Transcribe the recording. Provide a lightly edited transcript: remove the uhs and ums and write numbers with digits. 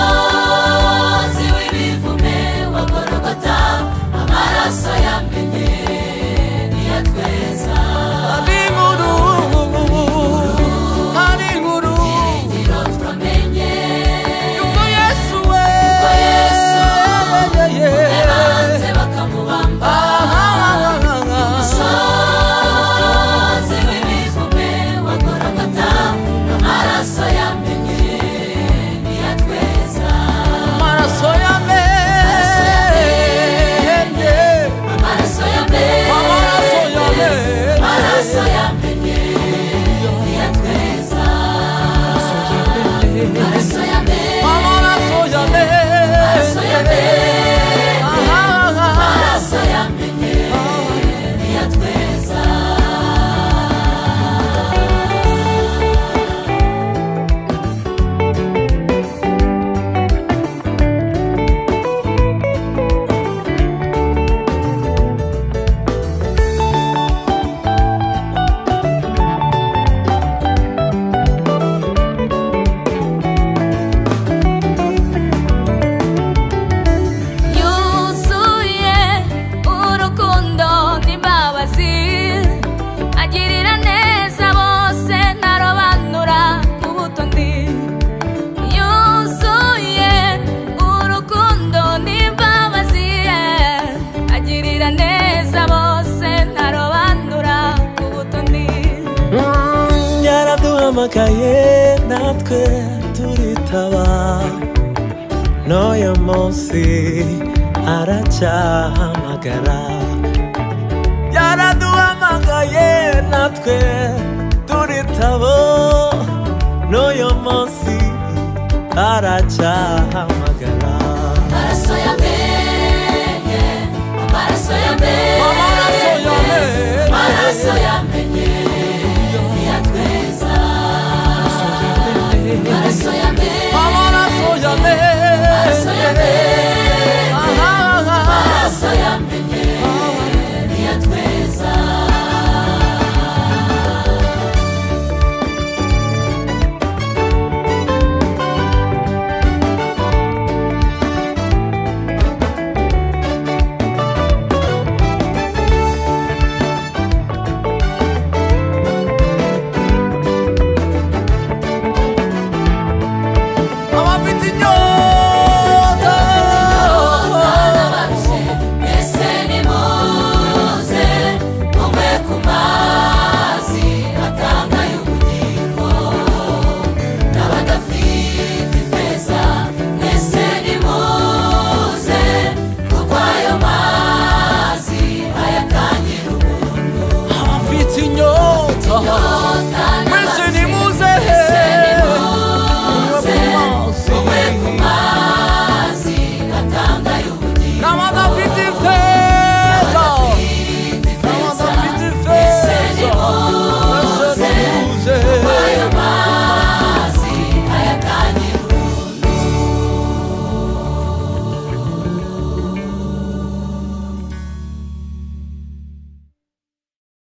musozi w'ibivume wa Golgota amaraso yamenye niyatweza ibyiringiro twamenye yuko Yesu yabanze bakamubamba musozi w'ibivume wa Golgota amaraso yamenye niyatweza amaraso yamenye niyatweza amaraso yamenye niyatweza Yaraduhamagaye natwe turitaba n'uyu munsi aracyahamagara yaraduhamagaye natwe turitaba n'uyu munsi aracyahamagara amaraso yamenye amaraso yamenye niyatweza amaraso yamenye niyatweza inyota